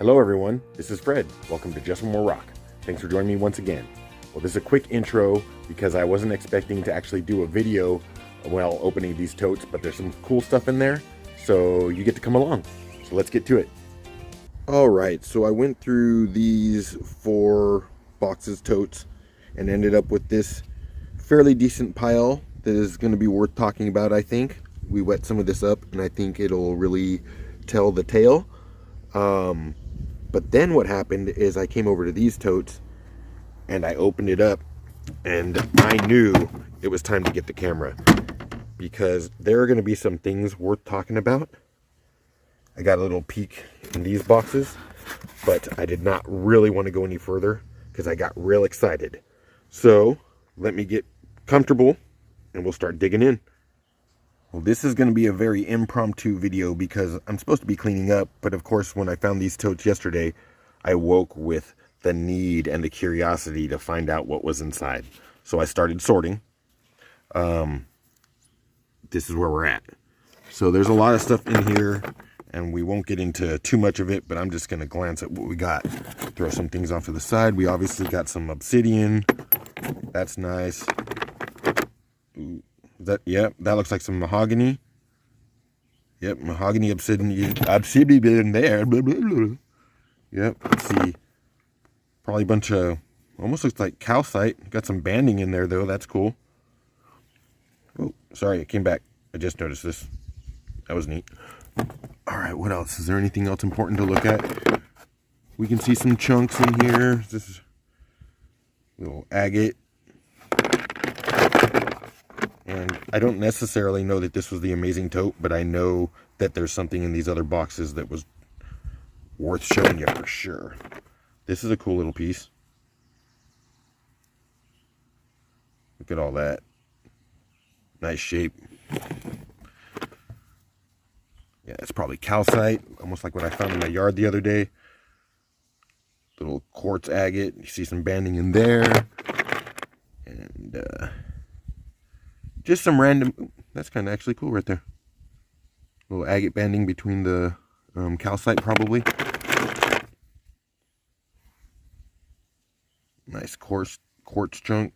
Hello everyone, this is Fred. Welcome to Just One More Rock. Thanks for joining me once again. Well, this is a quick intro because I wasn't expecting to actually do a video while opening these totes, but there's some cool stuff in there, so you get to come along. So let's get to it. Alright, so I went through these 4 boxes totes and ended up with this fairly decent pile that is going to be worth talking about, I think. We wet some of this up and I think it'll really tell the tale. But then what happened is I came over to these totes and I opened it up and I knew it was time to get the camera because there are going to be some things worth talking about. I got a little peek in these boxes, but I did not really want to go any further because I got real excited. So let me get comfortable and we'll start digging in. Well, this is going to be a very impromptu video because I'm supposed to be cleaning up, but of course when I found these totes yesterday, I woke with the need and the curiosity to find out what was inside. So I started sorting. This is where we're at. So there's a lot of stuff in here, and we won't get into too much of it, but I'm just going to glance at what we got. Throw some things off to the side. We obviously got some obsidian. That's nice. Ooh. Yep, that looks like some mahogany. Yep, mahogany obsidian in there. Blah, blah, blah. Yep, let's see. Probably a bunch of, almost looks like calcite. Got some banding in there though, that's cool. Oh, sorry, it came back. I just noticed this. That was neat. Alright, what else? Is there anything else important to look at? We can see some chunks in here. This is a little agate. And I don't necessarily know that this was the amazing tote, but I know that there's something in these other boxes that was worth showing you for sure. This is a cool little piece. Look at all that. Nice shape. Yeah, it's probably calcite, almost like what I found in my yard the other day. Little quartz agate. You see some banding in there. And, just some random, that's kind of actually cool right there. A little agate banding between the calcite probably. Nice quartz chunk.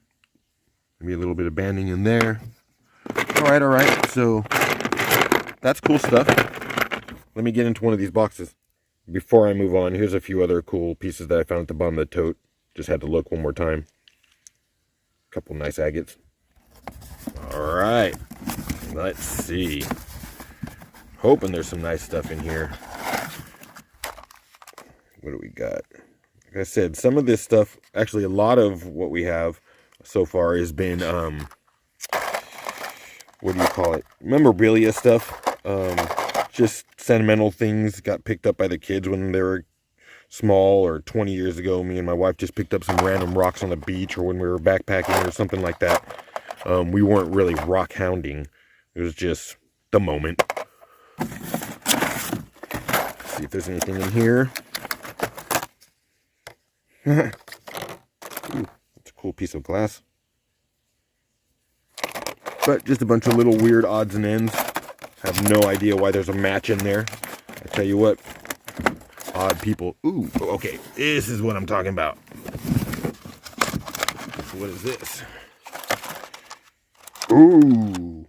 Maybe a little bit of banding in there. Alright, so that's cool stuff. Let me get into one of these boxes. Before I move on, here's a few other cool pieces that I found at the bottom of the tote. Just had to look one more time. A couple nice agates. Alright, let's see. Hoping there's some nice stuff in here. What do we got? Like I said, some of this stuff, actually a lot of what we have so far has been, what do you call it? Memorabilia stuff. Just sentimental things got picked up by the kids when they were small, or 20 years ago. Me and my wife just picked up some random rocks on the beach, or when we were backpacking or something like that. We weren't really rock hounding. It was just the moment. Let's see if there's anything in here. Ooh, that's a cool piece of glass. But just a bunch of little weird odds and ends. Have no idea why there's a match in there. I tell you what, odd people. Ooh, okay, this is what I'm talking about. What is this? Ooh.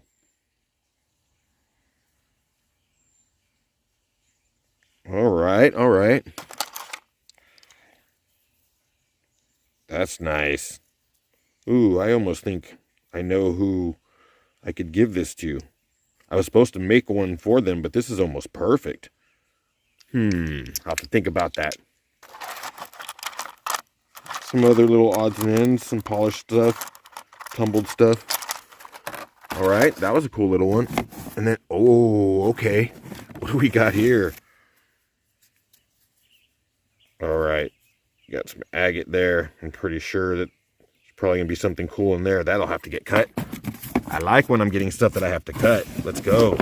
Alright. That's nice. Ooh, I almost think I know who I could give this to. I was supposed to make one for them, but this is almost perfect. I'll have to think about that. Some other little odds and ends, some polished stuff, tumbled stuff. Alright, that was a cool little one. And then, oh, okay. What do we got here? Alright, got some agate there. I'm pretty sure that there's probably going to be something cool in there. That'll have to get cut. I like when I'm getting stuff that I have to cut. Let's go.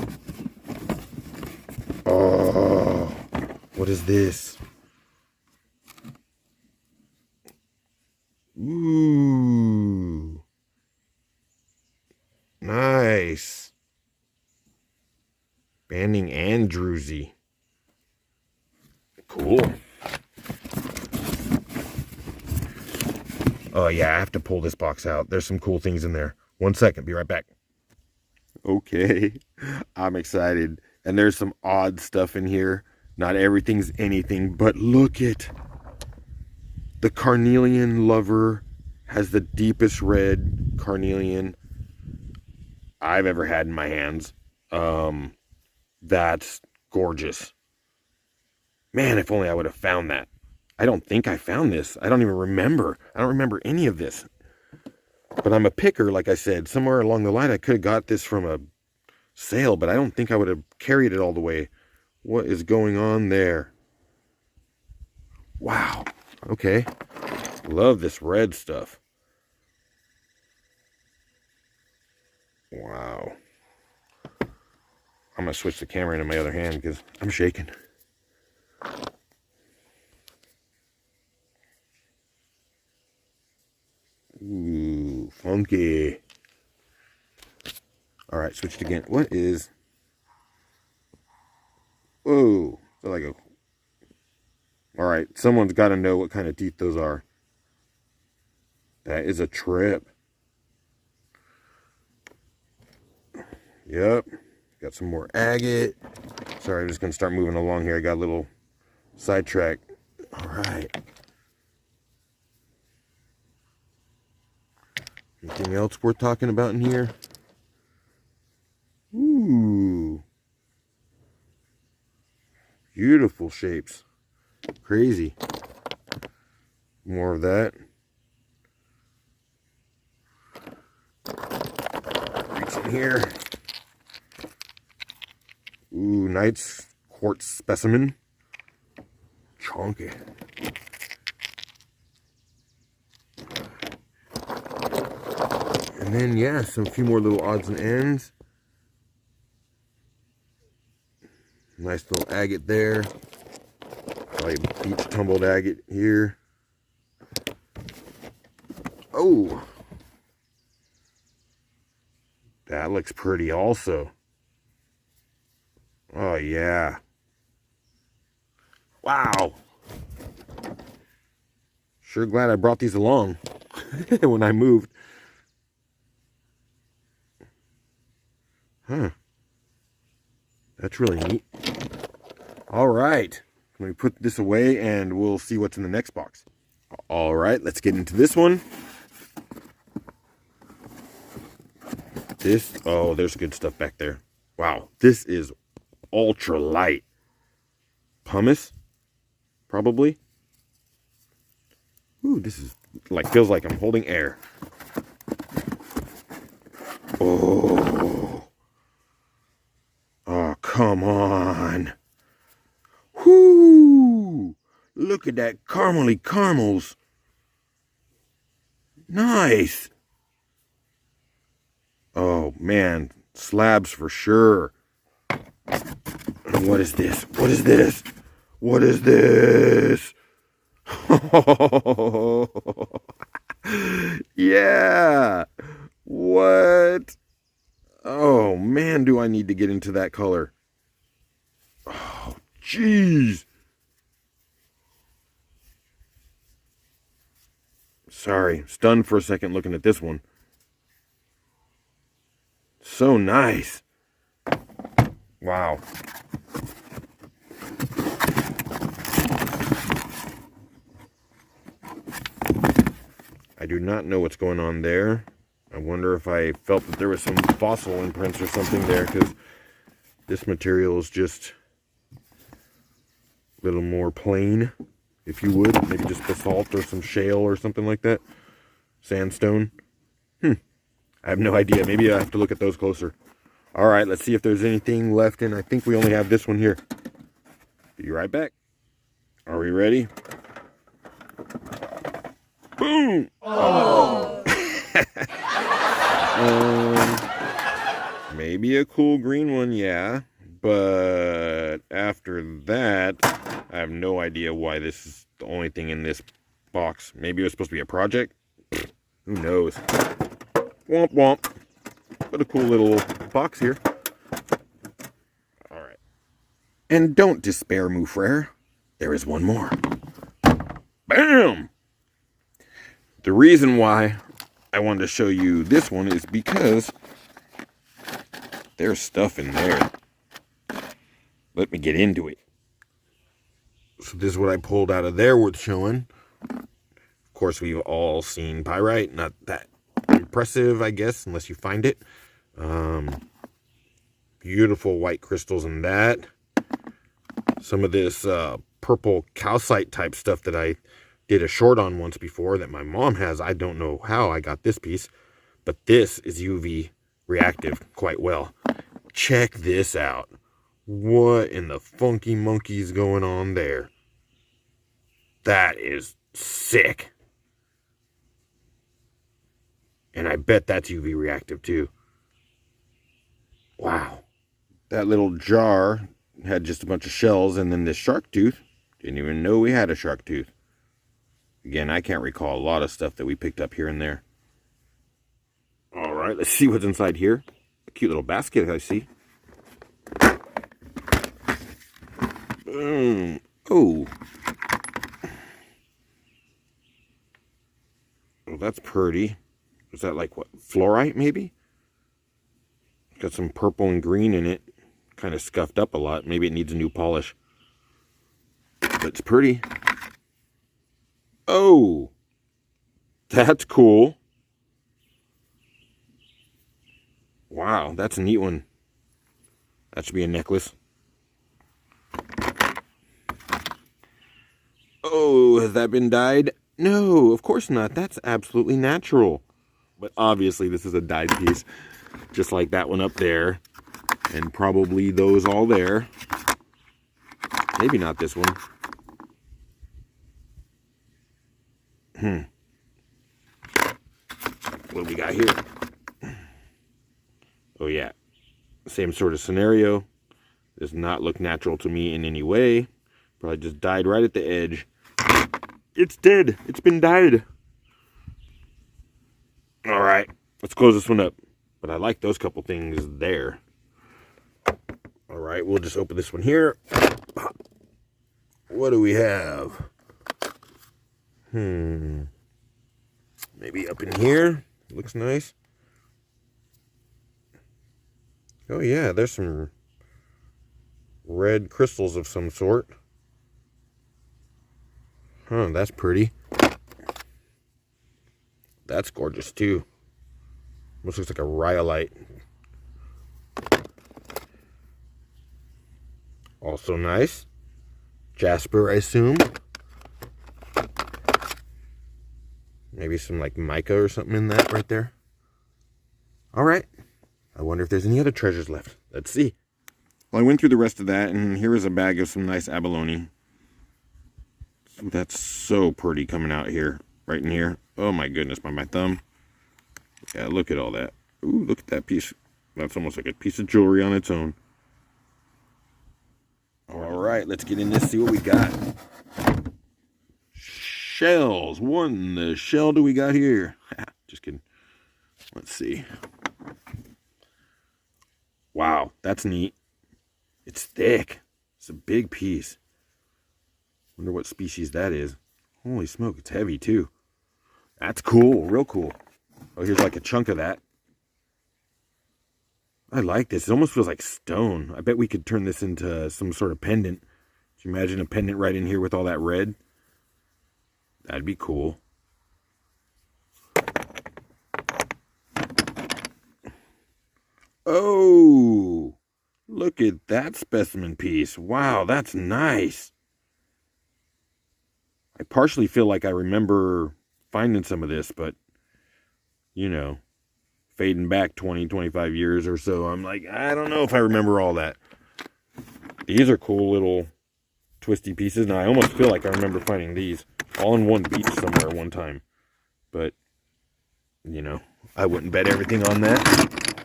Oh, what is this? Ooh. Nice. Banding and druzy. Cool. Oh yeah, I have to pull this box out. There's some cool things in there. 1 second, be right back. Okay, I'm excited. And there's some odd stuff in here. Not everything's anything, but look it. The carnelian lover has the deepest red carnelian I've ever had in my hands. That's gorgeous. Man, if only I would have found that. I don't think I found this. I don't even remember. I don't remember any of this. But I'm a picker, like I said. Somewhere along the line, I could have got this from a sale, but I don't think I would have carried it all the way. What is going on there? Wow. Okay. Love this red stuff. Wow. I'm going to switch the camera into my other hand because I'm shaking. Ooh, funky. All right, switched again. What is... Whoa. Like a... All right, someone's got to know what kind of teeth those are. That is a trip. Yep. Got some more agate. Sorry, I'm just going to start moving along here. I got a little sidetracked. All right. Anything else worth talking about in here? Ooh. Beautiful shapes. Crazy. More of that. Reach in here. Ooh, nice quartz specimen. Chunky. And then, yeah, some few more little odds and ends. Nice little agate there. Probably beach tumbled agate here. Oh, that looks pretty also. Oh, yeah. Wow. Sure glad I brought these along when I moved. Huh. That's really neat. All right. Let me put this away and we'll see what's in the next box. All right, let's get into this one. Oh, there's good stuff back there. Wow, this is ultra light. Pumice, probably. Ooh, this is feels like I'm holding air. Oh. Oh, come on. Whoo! Look at that caramely caramels. Nice. Oh, man. Slabs for sure. And what is this? What is this? What is this? Yeah. What? Oh, man, do I need to get into that color. Oh, jeez. Sorry, stunned for a second looking at this one. So nice. Wow. I do not know what's going on there. I wonder if I felt that there was some fossil imprints or something there, because this material is just a little more plain, if you would. Maybe just basalt or some shale or something like that. Sandstone. I have no idea. Maybe I have to look at those closer. All right, let's see if there's anything left in. I think we only have this one here. Be right back. Are we ready? Boom! Oh! Maybe a cool green one, yeah. But after that, I have no idea why this is the only thing in this box. Maybe it was supposed to be a project? Who knows? Womp womp. But a cool little box here. Alright. And don't despair, mon frere. There is one more. Bam! The reason why I wanted to show you this one is because there's stuff in there. Let me get into it. So this is what I pulled out of there worth showing. Of course, we've all seen pyrite. Not that impressive, I guess, unless you find it. Beautiful white crystals in that. Some of this purple calcite type stuff that I did a short on once before that my mom has. I don't know how I got this piece, but this is UV reactive quite well. Check this out. What in the funky monkey's going on there? That is sick. And I bet that's UV reactive too. Wow. That little jar had just a bunch of shells, and then this shark tooth. Didn't even know we had a shark tooth. Again, I can't recall a lot of stuff that we picked up here and there. All right, let's see what's inside here. A cute little basket I see. Boom. Oh. Oh, that's pretty. Is that like what? Fluorite maybe? Got some purple and green in it. Kind of scuffed up a lot. Maybe it needs a new polish. But it's pretty. Oh. That's cool. Wow, that's a neat one. That should be a necklace. Oh, has that been dyed? No, of course not. That's absolutely natural. But obviously this is a dyed piece. Just like that one up there. And probably those all there. Maybe not this one. What do we got here? Oh yeah. Same sort of scenario. Does not look natural to me in any way. Probably just died right at the edge. It's dead. It's been dyed. Alright. Let's close this one up. But I like those couple things there. Alright, we'll just open this one here. What do we have? Maybe up in here. Looks nice. Oh yeah, there's some red crystals of some sort. Huh, that's pretty. That's gorgeous too. Almost looks like a rhyolite. Also nice. Jasper, I assume. Maybe some like mica or something in that right there. Alright. I wonder if there's any other treasures left. Let's see. Well, I went through the rest of that, and here is a bag of some nice abalone. Ooh, that's so pretty coming out here. Right in here. Oh my goodness, by my thumb. Yeah, look at all that. Ooh, look at that piece. That's almost like a piece of jewelry on its own. Alright, let's get in this, see what we got. Shells. What in the shell do we got here? Just kidding. Let's see. Wow, that's neat. It's thick. It's a big piece. Wonder what species that is. Holy smoke, it's heavy too. That's cool, real cool. Oh, here's like a chunk of that. I like this. It almost feels like stone. I bet we could turn this into some sort of pendant. Can you imagine a pendant right in here with all that red? That'd be cool. Oh, look at that specimen piece. Wow, that's nice. I partially feel like I remember finding some of this, but, you know, fading back 20, 25 years or so, I'm like, I don't know if I remember all that. These are cool little twisty pieces. Now, I almost feel like I remember finding these all on one beach somewhere one time. But, you know, I wouldn't bet everything on that.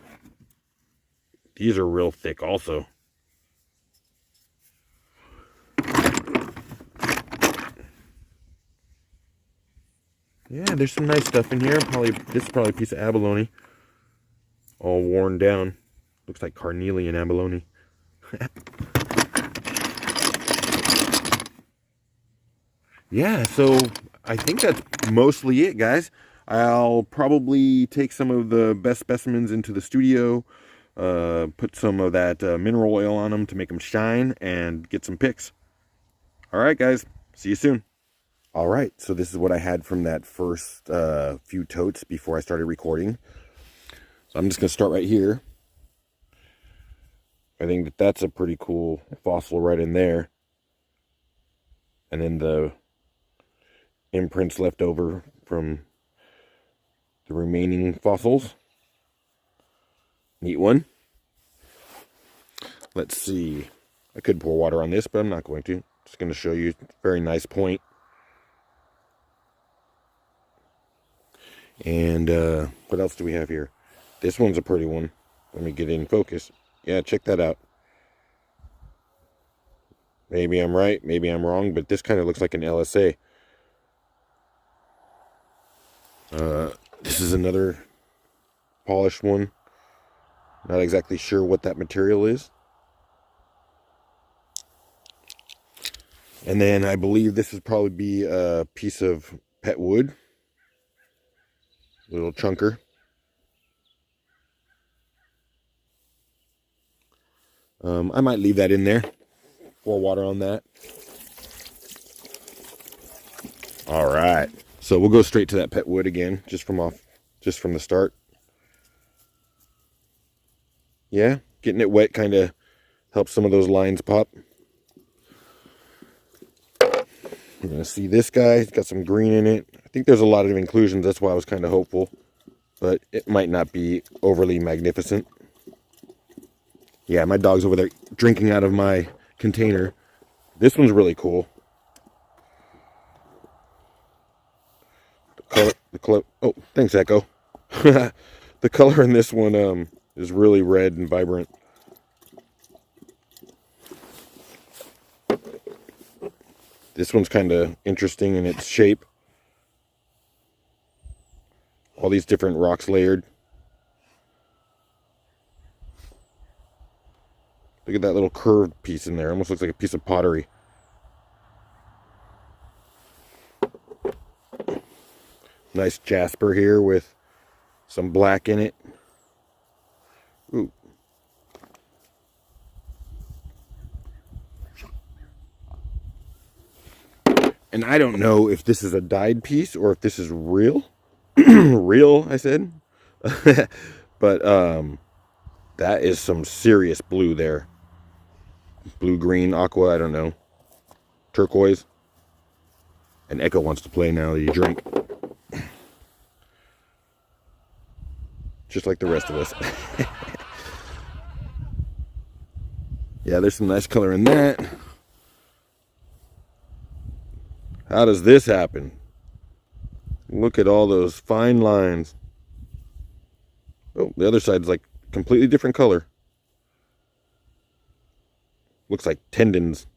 These are real thick also. Yeah, there's some nice stuff in here. This is probably a piece of abalone. All worn down. Looks like carnelian abalone. Yeah, so I think that's mostly it, guys. I'll probably take some of the best specimens into the studio, put some of that mineral oil on them to make them shine, and get some pics. All right, guys. See you soon. All right, so this is what I had from that first few totes before I started recording. So I'm just going to start right here. I think that that's a pretty cool fossil right in there. And then the imprints left over from the remaining fossils. Neat one. Let's see. I could pour water on this, but I'm not going to. Just going to show you a very nice point. And what else do we have here? This one's a pretty one. Let me get in focus. Yeah, check that out. Maybe I'm right, maybe I'm wrong, but this kind of looks like an LSA. This is another polished one. Not exactly sure what that material is. And then I believe this would probably be a piece of pet wood. Little chunker. I might leave that in there. Pour water on that. All right. So we'll go straight to that pet wood again, just from the start. Yeah, getting it wet kind of helps some of those lines pop. You're going to see this guy. It's got some green in it. I think there's a lot of inclusions. That's why I was kind of hopeful. But it might not be overly magnificent. Yeah, my dog's over there drinking out of my container. This one's really cool. The color. Oh, thanks, Echo. The color in this one is really red and vibrant. This one's kind of interesting in its shape. All these different rocks layered. Look at that little curved piece in there. Almost looks like a piece of pottery. Nice jasper here with some black in it. Ooh. And I don't know if this is a dyed piece or if this is real. Real, I said. But that is some serious blue there. Blue, green, aqua, I don't know. Turquoise. And Echo wants to play now that you drink. Just like the rest of us. Yeah, there's some nice color in that. How does this happen? Look at all those fine lines. Oh, the other side's like completely different color. Looks like tendons.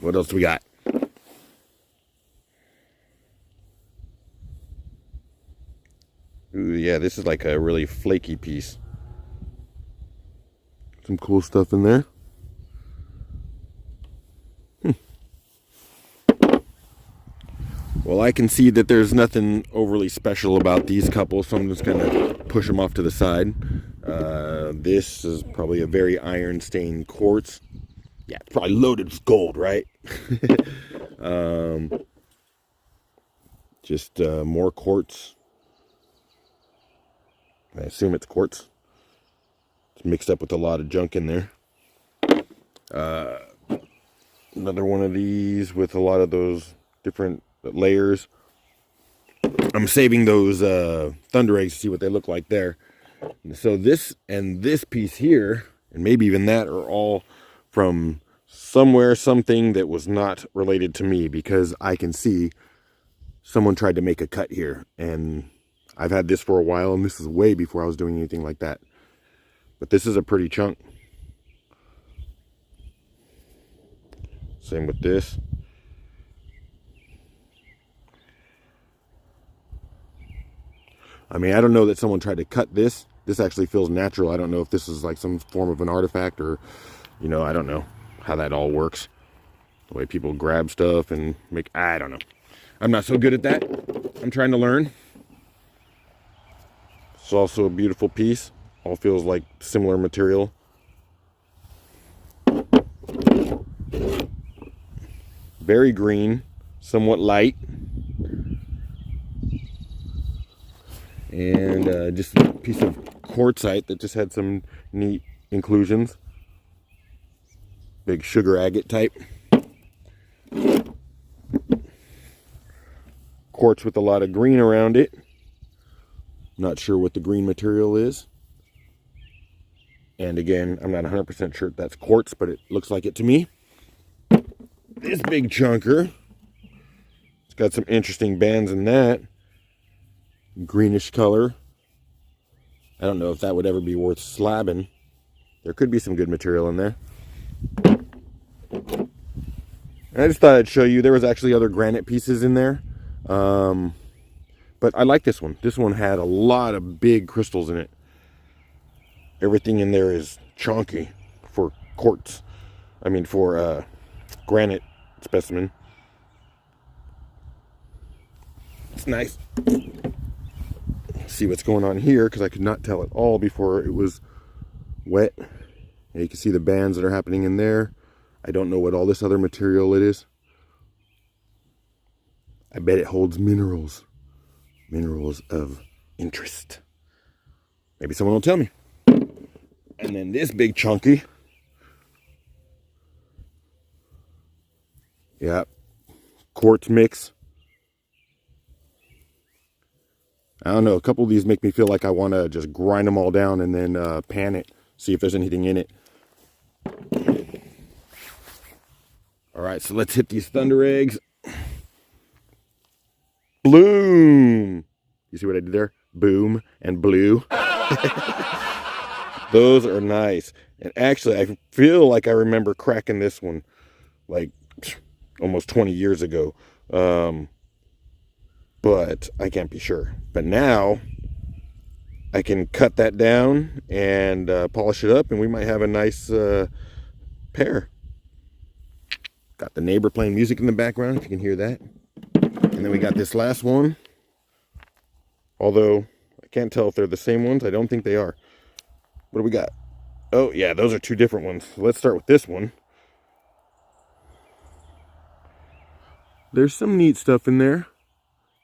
What else do we got? Ooh, yeah, this is like a really flaky piece. Some cool stuff in there. Well, I can see that there's nothing overly special about these couples, so I'm just going to push them off to the side. This is probably a very iron-stained quartz. Yeah, it's probably loaded with gold, right? Just more quartz. I assume it's quartz. It's mixed up with a lot of junk in there. Another one of these with a lot of those different layers. I'm saving those thunder eggs to see what they look like there. So this and this piece here, and maybe even that, are all from somewhere, something that was not related to me, because I can see someone tried to make a cut here, and I've had this for a while, and this is way before I was doing anything like that. But this is a pretty chunk. Same with this. I mean, I don't know that someone tried to cut this. This actually feels natural. I don't know if this is like some form of an artifact or, you know, I don't know how that all works. The way people grab stuff and make, I don't know. I'm not so good at that. I'm trying to learn. It's also a beautiful piece. All feels like similar material. Very green, somewhat light. And just a piece of quartzite that just had some neat inclusions. Big sugar agate type. Quartz with a lot of green around it. Not sure what the green material is. And again, I'm not 100% sure if that's quartz, but it looks like it to me. This big chunker, it's got some interesting bands in that. Greenish color. I don't know if that would ever be worth slabbing. There could be some good material in there. And I just thought I'd show you. There was actually other granite pieces in there. But I like this one. This one had a lot of big crystals in it. Everything in there is chunky for quartz. I mean for granite specimen. It's nice. See what's going on here, because I could not tell at all before it was wet. And you can see the bands that are happening in there. I don't know what all this other material it is. I bet it holds minerals. Minerals of interest. Maybe someone will tell me. And then this big chunky. Yeah. Quartz mix. I don't know, a couple of these make me feel like I want to just grind them all down and then pan it, see if there's anything in it. All right, so let's hit these thunder eggs. Bloom! You see what I did there? Boom and blue. Those are nice. And actually, I feel like I remember cracking this one like almost 20 years ago. But I can't be sure. But now I can cut that down and polish it up, and we might have a nice pair. Got the neighbor playing music in the background, if you can hear that. And then we got this last one. Although I can't tell if they're the same ones. I don't think they are. What do we got? Oh yeah, those are two different ones. Let's start with this one. There's some neat stuff in there.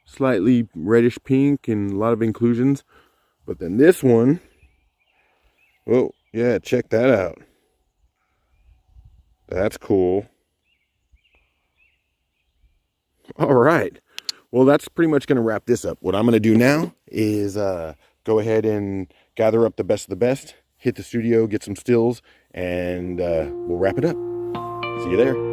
Slightly reddish pink and a lot of inclusions. But then this one, oh yeah, check that out. That's cool. All right, well, that's pretty much going to wrap this up. What I'm going to do now is go ahead and gather up the best of the best, hit the studio, get some stills, and we'll wrap it up. See you there.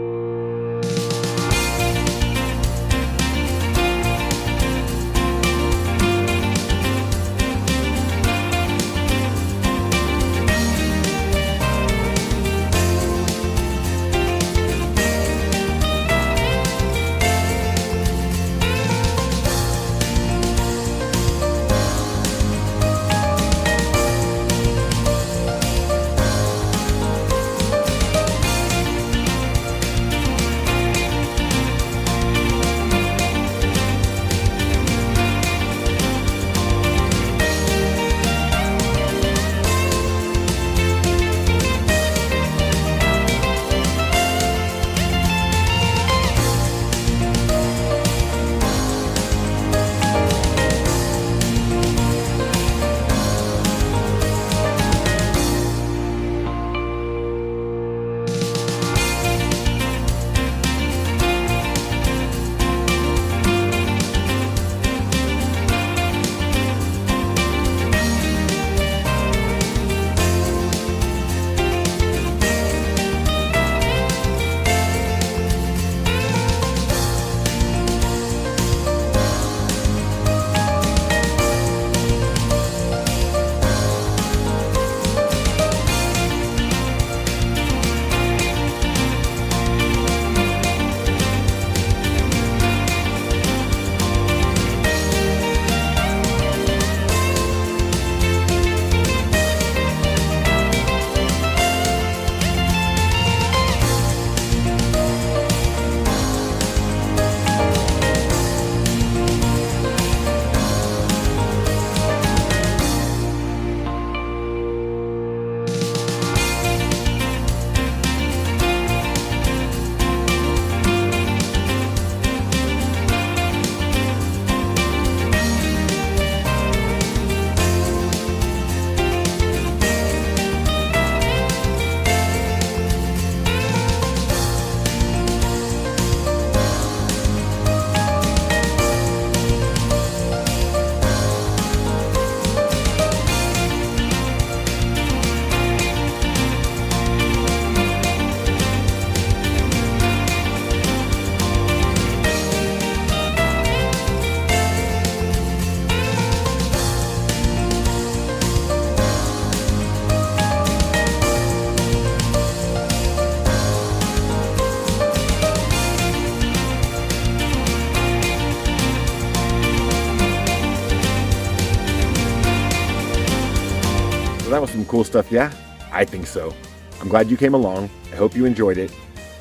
So that was some cool stuff, yeah? I think so. I'm glad you came along. I hope you enjoyed it.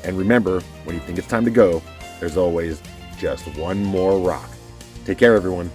And remember, when you think it's time to go, there's always just one more rock. Take care, everyone.